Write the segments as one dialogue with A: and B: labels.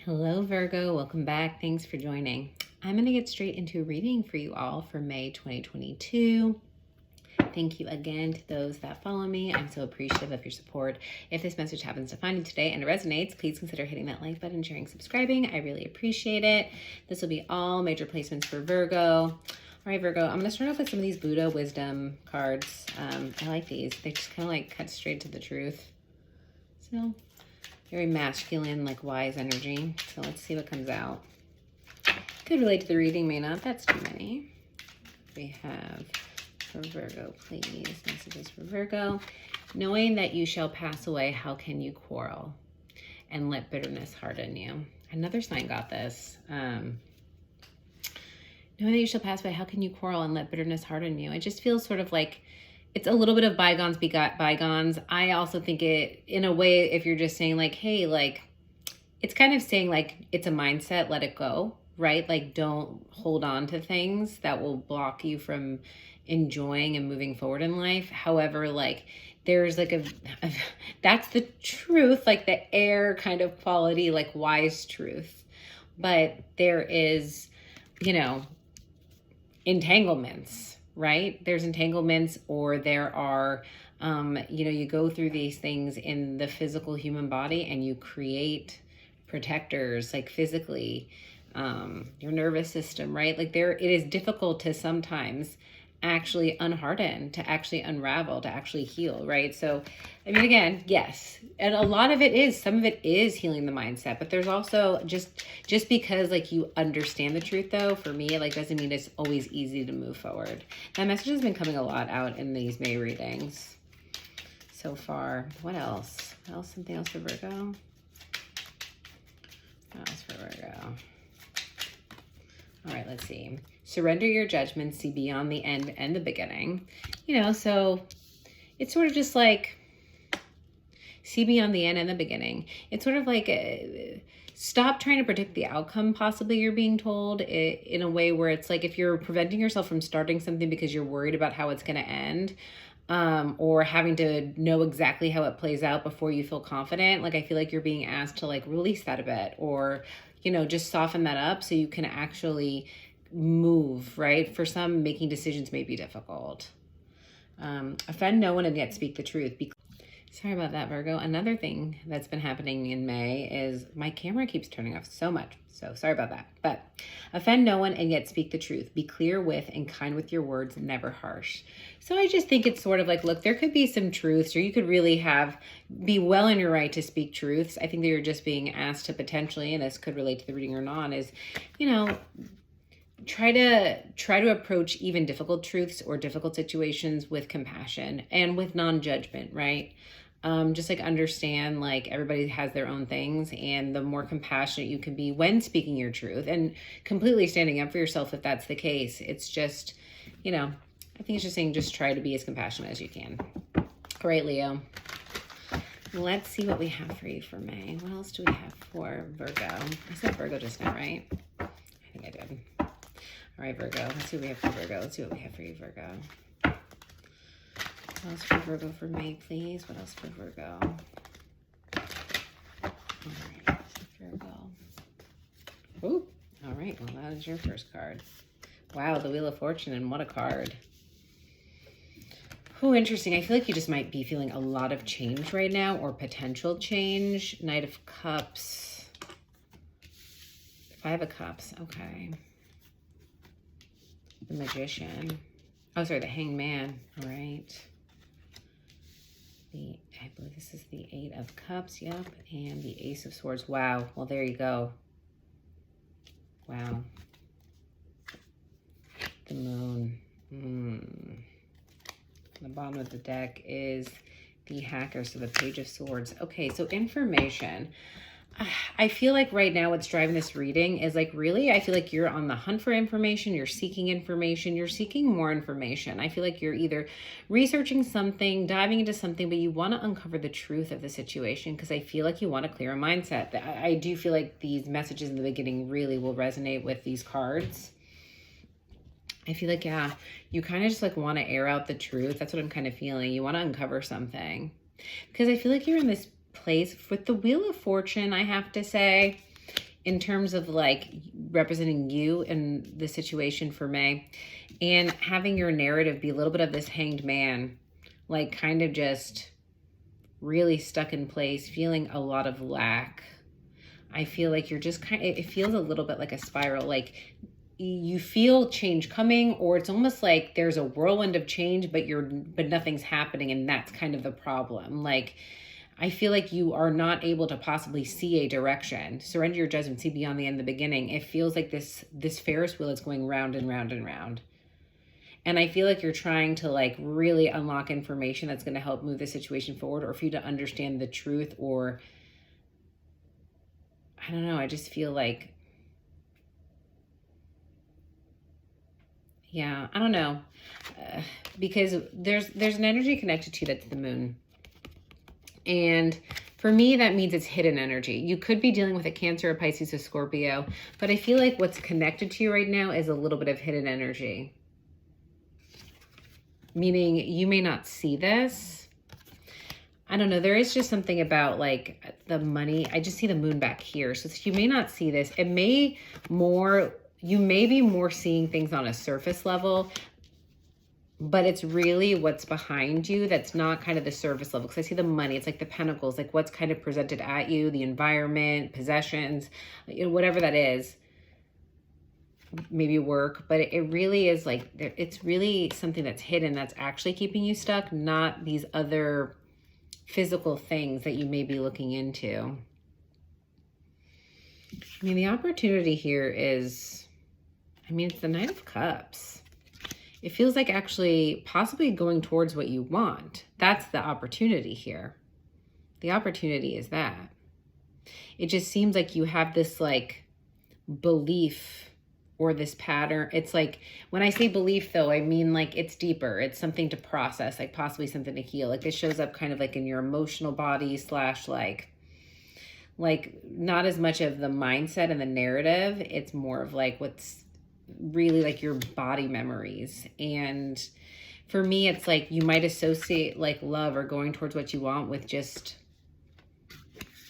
A: Hello, Virgo. Welcome back. Thanks for joining. I'm going to get straight into reading for you all for May 2022. Thank you again to those that follow me. I'm so appreciative of your support. If this message happens to find you today and it resonates, please consider hitting that like button, sharing, subscribing. I really appreciate it. This will be all major placements for Virgo. All right, Virgo, I'm going to start off with some of these Buddha wisdom cards. I like these. They just kind of like cut straight to the truth. So very masculine, like wise energy. So let's see what comes out. Could relate to the reading, may not. That's too many. We have for Virgo, please. Messages for Virgo. Knowing that you shall pass away, how can you quarrel and let bitterness harden you? Another sign got this. Knowing that you shall pass away, how can you quarrel and let bitterness harden you? It just feels sort of like it's a little bit of bygones begot bygones. I also think it, in a way, if you're just saying like, hey, like, it's kind of saying like, it's a mindset, let it go, right? Like, don't hold on to things that will block you from enjoying and moving forward in life. However, like, there's like that's the truth, like the air kind of quality, like wise truth. But there is, entanglements. Right? There's entanglements, or there are, you go through these things in the physical human body and you create protectors, like physically, your nervous system, right? Like it is difficult to sometimes actually unharden, to actually unravel, to actually heal, right? So, I mean, again, yes. And a lot of it is, some of it is healing the mindset, but there's also just because like you understand the truth though, for me, it like doesn't mean it's always easy to move forward. That message has been coming a lot out in these May readings so far. What else? What else? Something else for Virgo? What else for Virgo? All right, let's see. Surrender your judgments, see beyond the end and the beginning. So it's sort of just like, see beyond the end and the beginning. It's sort of like, stop trying to predict the outcome possibly you're being told in a way where it's like, if you're preventing yourself from starting something because you're worried about how it's going to end, or having to know exactly how it plays out before you feel confident, like I feel like you're being asked to like release that a bit, or just soften that up so you can actually move, right? For some, making decisions may be difficult. Offend no one and yet speak the truth. Sorry about that, Virgo. Another thing that's been happening in May is my camera keeps turning off so much. So sorry about that. But offend no one and yet speak the truth. Be clear with and kind with your words, never harsh. So I just think it's sort of like, look, there could be some truths, or you could really be well in your right to speak truths. I think that you're just being asked to potentially, and this could relate to the reading or not, is, try to approach even difficult truths or difficult situations with compassion and with non-judgment, right? Just like understand, like everybody has their own things, and the more compassionate you can be when speaking your truth and completely standing up for yourself, if that's the case, it's just, I think it's just saying, just try to be as compassionate as you can. All right, Leo. Let's see what we have for you for May. What else do we have for Virgo? I said Virgo just now, right? I think I did. All right, Virgo. Let's see what we have for Virgo. Let's see what we have for you, Virgo. What else for Virgo for May, please? What else for Virgo? All right, Virgo. Ooh, all right. Well, that is your first card. Wow, the Wheel of Fortune, and what a card. Oh, interesting. I feel like you just might be feeling a lot of change right now, or potential change. Knight of Cups. Five of Cups. Okay. The Magician. Oh, sorry, the Hanged Man. All right. I believe this is the Eight of Cups. Yep. And the Ace of Swords. Wow. Well, there you go. Wow. The Moon. The bottom of the deck is the Hacker, so the Page of Swords. Okay, so information. I feel like right now what's driving this reading is like, really, I feel like you're on the hunt for information, you're seeking information, you're seeking more information. I feel like you're either researching something, diving into something, but you want to uncover the truth of the situation, because I feel like you want to clear a mindset. I do feel like these messages in the beginning really will resonate with these cards. I feel like, yeah, you kind of just like want to air out the truth. That's what I'm kind of feeling. You want to uncover something, because I feel like you're in this place with the Wheel of Fortune. I have to say, in terms of like representing you in the situation for May, and having your narrative be a little bit of this hanged man, like kind of just really stuck in place, feeling a lot of lack. I feel like you're just it feels a little bit like a spiral, like you feel change coming, or it's almost like there's a whirlwind of change, but nothing's happening, and that's kind of the problem. Like, I feel like you are not able to possibly see a direction. Surrender your judgment, see beyond the end of the beginning. It feels like this Ferris wheel is going round and round and round. And I feel like you're trying to like really unlock information that's going to help move the situation forward, or for you to understand the truth, or I don't know. I just feel like, yeah, I don't know. Because there's an energy connected to you that's the moon. And for me, that means it's hidden energy. You could be dealing with a Cancer, a Pisces, a Scorpio, but I feel like what's connected to you right now is a little bit of hidden energy. Meaning you may not see this. I don't know. There is just something about like the money. I just see the moon back here. So you may not see this. You may be more seeing things on a surface level, but it's really what's behind you that's not kind of the surface level. Because I see the money. It's like the pentacles, like what's kind of presented at you, the environment, possessions, whatever that is. Maybe work, but it really is like, it's really something that's hidden that's actually keeping you stuck, not these other physical things that you may be looking into. I mean, the opportunity here is, it's the Knight of Cups. It feels like actually possibly going towards what you want. That's the opportunity here. The opportunity is that. It just seems like you have this like belief or this pattern. It's like, when I say belief though, I mean like it's deeper. It's something to process, like possibly something to heal. Like this shows up kind of like in your emotional body / like not as much of the mindset and the narrative. It's more of like what's really like your body memories. And for me, it's like you might associate like love or going towards what you want with just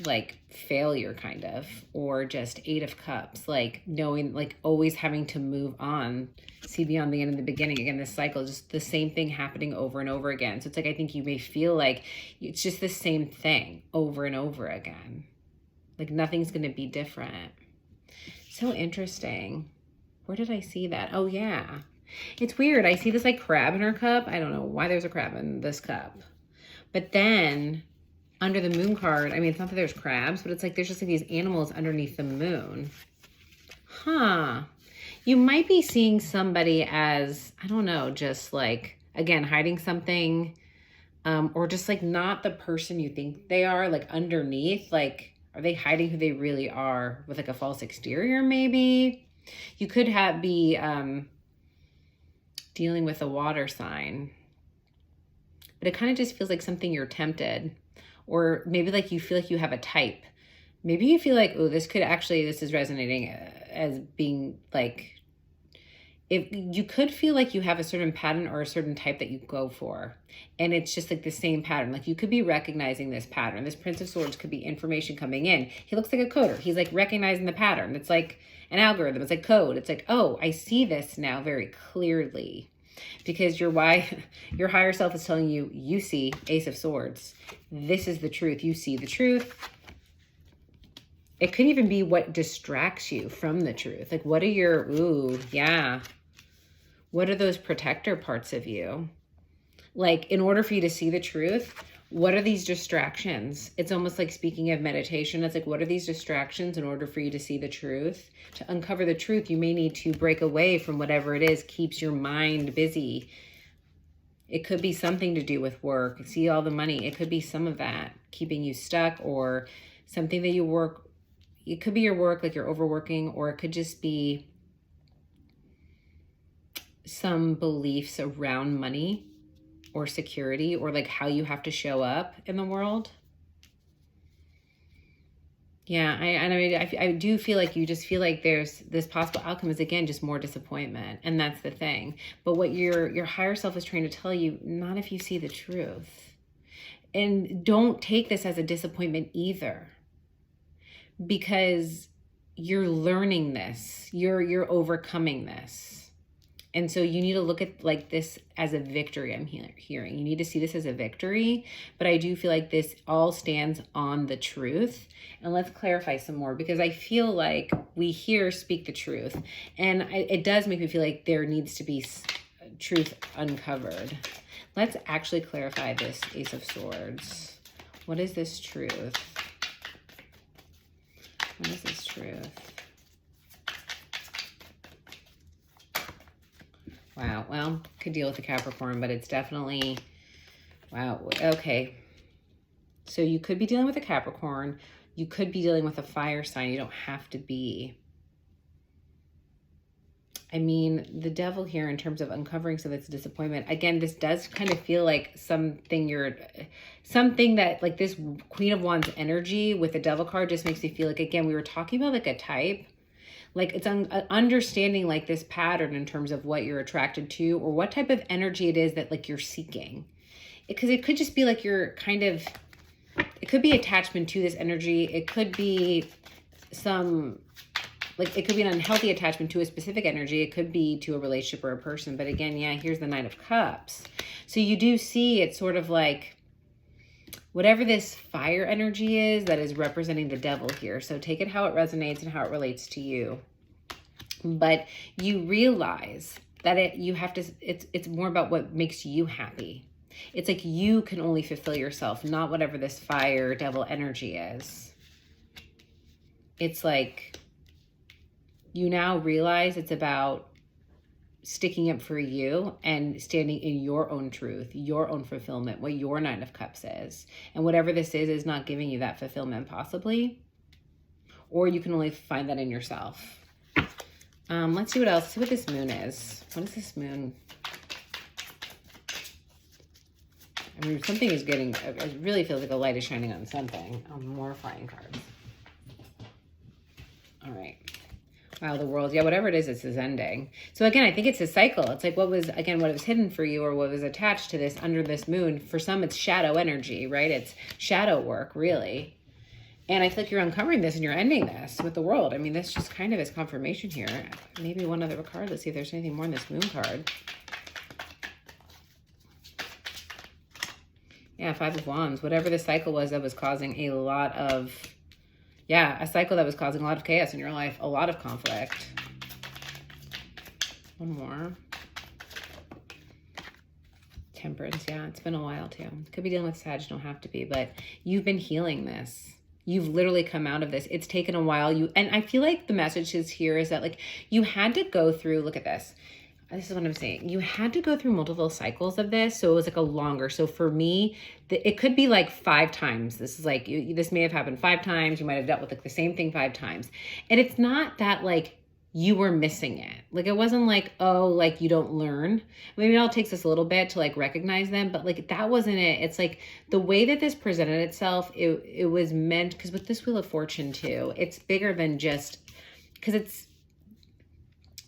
A: like failure kind of, or just 8 of Cups, like knowing, like always having to move on, see beyond the end of the beginning. Again, this cycle, just the same thing happening over and over again. So it's like, I think you may feel like it's just the same thing over and over again. Like nothing's going to be different. So interesting. Where did I see that? Oh yeah. It's weird. I see this like crab in her cup. I don't know why there's a crab in this cup. But then under the moon card, it's not that there's crabs, but it's like there's just like these animals underneath the moon. Huh. You might be seeing somebody as, I don't know, just like, again, hiding something, or just like not the person you think they are, like underneath. Like, are they hiding who they really are with like a false exterior maybe? You could be dealing with a water sign, but it kind of just feels like something you're tempted. Or maybe like you feel like you have a type. Maybe you feel like, oh, this is resonating as being like, if you could feel like you have a certain pattern or a certain type that you go for. And it's just like the same pattern. Like you could be recognizing this pattern. This Prince of Swords could be information coming in. He looks like a coder. He's like recognizing the pattern. It's like an algorithm. It's like code. It's like, oh, I see this now very clearly. Because your higher self is telling you, you see Ace of Swords. This is the truth. You see the truth. It could even be what distracts you from the truth. Like what are what are those protector parts of you? Like in order for you to see the truth, what are these distractions? It's almost like speaking of meditation. It's like, what are these distractions in order for you to see the truth? To uncover the truth, you may need to break away from whatever it is keeps your mind busy. It could be something to do with work. See all the money. It could be some of that keeping you stuck, or something that you work. It could be your work, like you're overworking, or it could just be some beliefs around money or security, or like how you have to show up in the world. Yeah, I do feel like you just feel like there's this possible outcome is, again, just more disappointment. And that's the thing. But what your higher self is trying to tell you, not if you see the truth. And don't take this as a disappointment either. Because you're learning this, you're overcoming this. And so you need to look at like this as a victory. I'm hearing you need to see this as a victory, but I do feel like this all stands on the truth. And let's clarify some more, because I feel like we here speak the truth, and it does make me feel like there needs to be truth uncovered. Let's actually clarify this Ace of Swords. What is this truth? What is this truth? Wow, well, could deal with the Capricorn, but it's definitely, wow, okay. So you could be dealing with a Capricorn. You could be dealing with a fire sign. You don't have to be. I mean, the Devil here in terms of uncovering some of this disappointment. Again, this does kind of feel like something that like this Queen of Wands energy with the Devil card just makes me feel like, again, we were talking about like a type. Like it's understanding like this pattern in terms of what you're attracted to or what type of energy it is that like you're seeking. Because it could just be like you're kind of, it could be attachment to this energy. It could be some, like it could be an unhealthy attachment to a specific energy. It could be to a relationship or a person. But again, yeah, here's the Knight of Cups. So you do see it's sort of like whatever this fire energy is that is representing the Devil here. So take it how it resonates and how it relates to you. But you realize that it's more about what makes you happy. It's like you can only fulfill yourself, not whatever this fire Devil energy is. It's like you now realize it's about sticking up for you and standing in your own truth, your own fulfillment, what your Nine of Cups is. And whatever this is not giving you that fulfillment possibly, or you can only find that in yourself. Let's see what else. See what this moon is. What is this moon? I mean, something is getting, it really feels like a light is shining on something. Oh, more flying cards. All right. Wow, the World. Yeah, whatever it is ending. So again, I think it's a cycle. It's like what was hidden for you or what was attached to this under this moon. For some, it's shadow energy, right? It's shadow work, really. And I feel like you're uncovering this and you're ending this with the World. I mean, this just kind of is confirmation here. Maybe one other card. Let's see if there's anything more in this moon card. Yeah, Five of Wands. Whatever the cycle was that was causing a lot of... Yeah, a cycle that was causing a lot of chaos in your life, a lot of conflict. One more. Temperance, yeah, it's been a while too. Could be dealing with Sag, don't have to be, but you've been healing this. You've literally come out of this. It's taken a while. And I feel like the messages here is that like you had to go through, look at this. This is what I'm saying. You had to go through multiple cycles of this. So it was like a longer. So for me, it could be like 5 times. This is like, this may have happened 5 times. You might have dealt with like the same thing 5 times. And it's not that like you were missing it. Like it wasn't like, oh, like you don't learn. Maybe it all takes us a little bit to like recognize them, but like that wasn't it. It's like the way that this presented itself, it was meant, because with this Wheel of Fortune too, it's bigger than just, because it's,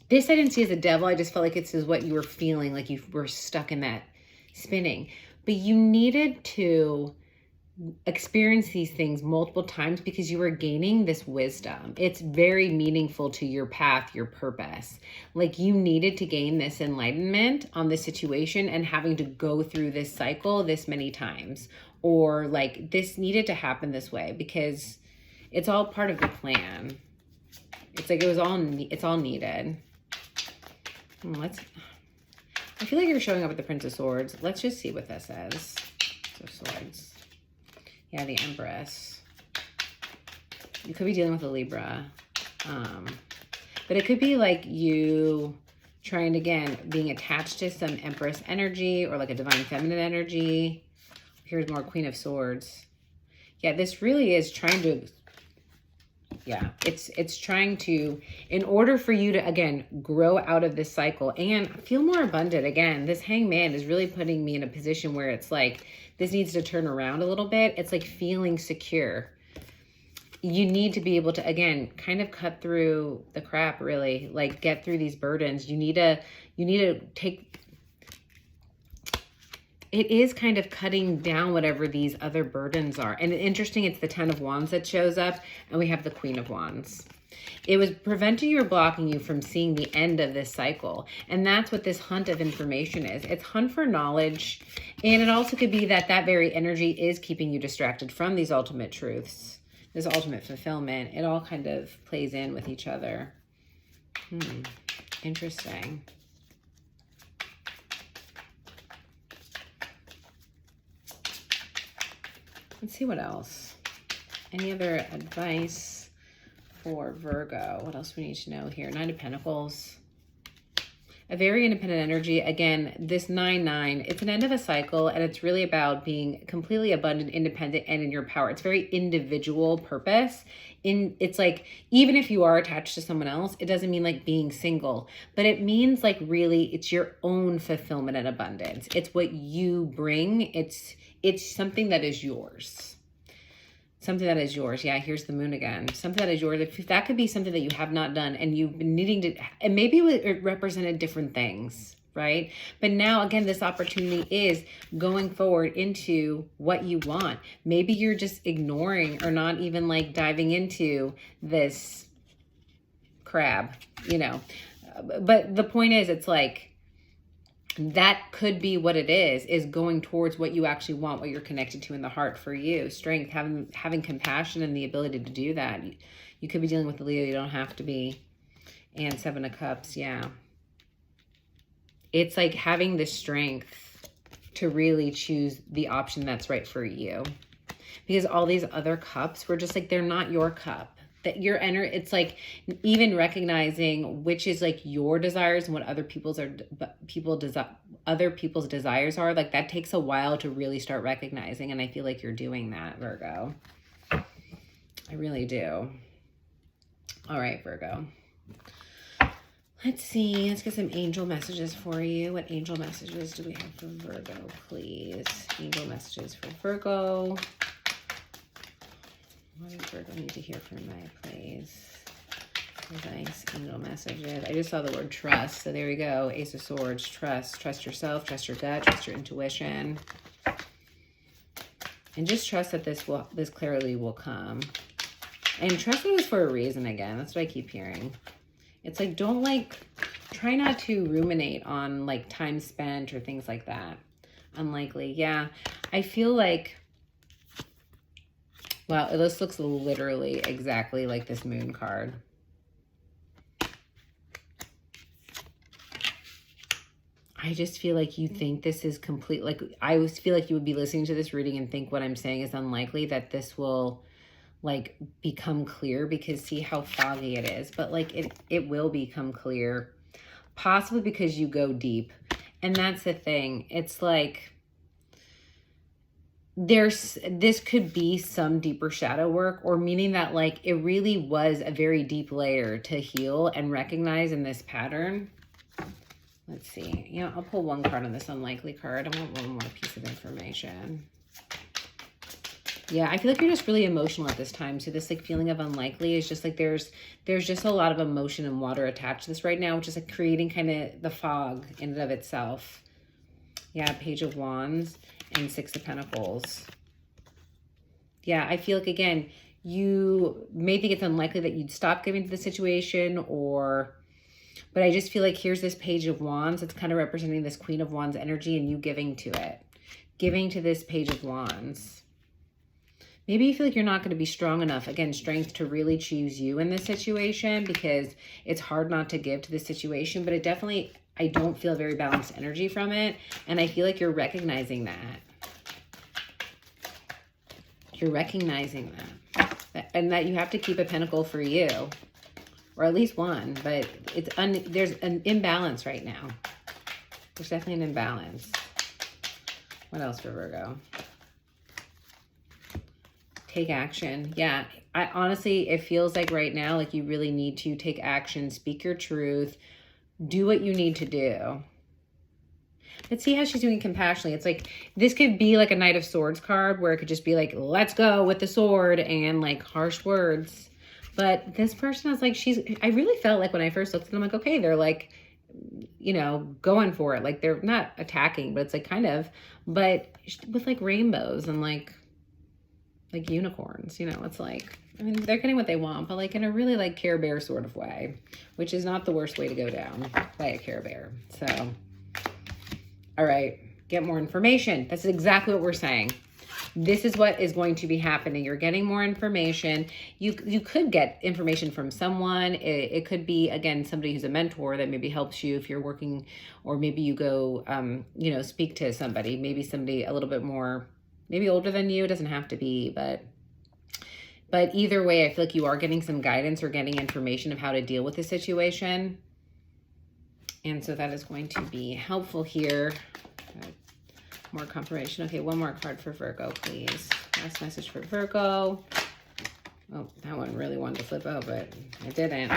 A: this I didn't see as a devil. I just felt like it's what you were feeling, like you were stuck in that spinning. But you needed to experience these things multiple times because you were gaining this wisdom. It's very meaningful to your path, your purpose. Like you needed to gain this enlightenment on this situation and having to go through this cycle this many times. Or like this needed to happen this way because it's all part of the plan. It's like it's all needed. I feel like you're showing up with the Prince of Swords. Let's just see what this is. So Swords. Yeah, the Empress. You could be dealing with a Libra. But it could be like you trying to, again, being attached to some Empress energy or like a Divine Feminine energy. Here's more Queen of Swords. Yeah, this really is trying to... Yeah, it's trying to, in order for you to, again, grow out of this cycle and feel more abundant. Again, this Hangman is really putting me in a position where it's like, this needs to turn around a little bit. It's like feeling secure. You need to be able to, again, kind of cut through the crap, really, like get through these burdens. You need to take... It is kind of cutting down whatever these other burdens are. And interesting, it's the 10 of Wands that shows up, and we have the Queen of Wands. It was preventing you or blocking you from seeing the end of this cycle. And that's what this hunt of information is. It's hunt for knowledge. And it also could be that that very energy is keeping you distracted from these ultimate truths, this ultimate fulfillment. It all kind of plays in with each other. Interesting. Let's see what else. Any other advice for Virgo? What else we need to know here? Nine of Pentacles. A very independent energy. Again, this 9-9, it's an end of a cycle, and it's really about being completely abundant, independent, and in your power. It's very individual purpose. It's like, even if you are attached to someone else, it doesn't mean like being single, but it means like really it's your own fulfillment and abundance. It's what you bring. It's something that is yours. Something that is yours. Yeah, here's the moon again. Something that is yours. If that could be something that you have not done and you've been needing to, and maybe it represented different things, right? But now, again, this opportunity is going forward into what you want. Maybe you're just ignoring or not even like diving into this crab, you know. But the point is, it's like, that could be what it is going towards what you actually want, what you're connected to in the heart for you. Strength, having compassion and the ability to do that. You could be dealing with the Leo, you don't have to be. And Seven of Cups, yeah. It's like having the strength to really choose the option that's right for you. Because all these other cups were just like, they're not your cup. That your energy, it's like even recognizing which is like your desires and what other people's desires are. Like that takes a while to really start recognizing, and I feel like you're doing that, Virgo. I really do. All right, Virgo. Let's see. Let's get some angel messages for you. What angel messages do we have for Virgo, please? Angel messages for Virgo. What does Virgo need to hear from May, please? Advice, angel messages. I just saw the word trust. So there we go. Ace of Swords, trust. Trust yourself, trust your gut, trust your intuition. And just trust that this clarity will come. And trust it was for a reason again. That's what I keep hearing. It's like, try not to ruminate on like time spent or things like that. Unlikely. Yeah. I feel like, wow, this looks literally exactly like this moon card. I just feel like you think this is complete. Like, I always feel like you would be listening to this reading and think what I'm saying is unlikely, that this will like become clear, because see how foggy it is. But like it will become clear, possibly because you go deep. And that's the thing. It's like, this could be some deeper shadow work, or meaning that like it really was a very deep layer to heal and recognize in this pattern. Let's see. You know, I'll pull one card on this unlikely card. I want one more piece of information. Yeah, I feel like you're just really emotional at this time. So this like feeling of unlikely is just like there's just a lot of emotion and water attached to this right now, which is like creating kind of the fog in and of itself. Yeah, Page of Wands and Six of Pentacles. Yeah, I feel like, again, you may think it's unlikely that you'd stop giving to the situation, but I just feel like here's this Page of Wands. It's kind of representing this Queen of Wands energy and you giving to it. Giving to this Page of Wands. Maybe you feel like you're not going to be strong enough. Again, strength to really choose you in this situation, because it's hard not to give to this situation, but it definitely, I don't feel very balanced energy from it. And I feel like you're recognizing that. You're recognizing that. And that you have to keep a pentacle for you. Or at least one. But there's an imbalance right now. There's definitely an imbalance. What else for Virgo? Take action. Yeah, I honestly, it feels like right now, like you really need to take action, speak your truth, do what you need to do. Let's see how she's doing compassionately. It's like, this could be like a Knight of Swords card where it could just be like, let's go with the sword and like harsh words. But this person is like, I really felt like when I first looked at them, like, okay, they're like, you know, going for it. Like they're not attacking, but it's like kind of, but with like rainbows and like unicorns, you know, it's like, I mean, they're getting what they want, but like in a really like Care Bear sort of way, which is not the worst way to go down by a Care Bear. So, all right, get more information. That's exactly what we're saying. This is what is going to be happening. You're getting more information. You could get information from someone. It could be, again, somebody who's a mentor that maybe helps you if you're working, or maybe you go, you know, speak to somebody, maybe somebody a little bit more, maybe older than you. It doesn't have to be, but either way, I feel like you are getting some guidance or getting information of how to deal with the situation. And so that is going to be helpful here. More confirmation. Okay, one more card for Virgo, please. Last message for Virgo. Oh, that one really wanted to flip out, but I didn't.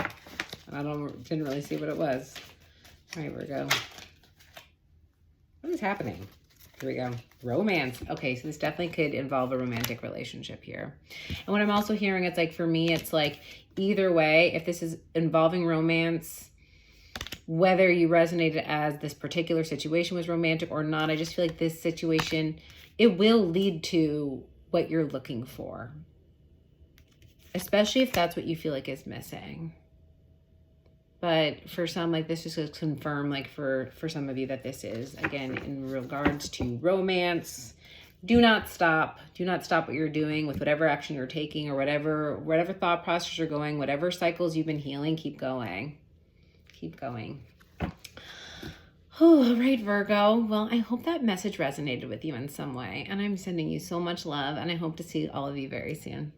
A: Didn't really see what it was. All right, Virgo. What is happening? Here we go. Romance. Okay, so this definitely could involve a romantic relationship here. And what I'm also hearing, it's like, for me, it's like either way, if this is involving romance, whether you resonated as this particular situation was romantic or not, I just feel like this situation, it will lead to what you're looking for. Especially if that's what you feel like is missing. But for some, like this just confirm, like for some of you, that this is, again, in regards to romance. Do not stop. Do not stop what you're doing with whatever action you're taking, or whatever thought process you're going, whatever cycles you've been healing, keep going. Keep going. Oh, all right, Virgo. Well, I hope that message resonated with you in some way. And I'm sending you so much love. And I hope to see all of you very soon.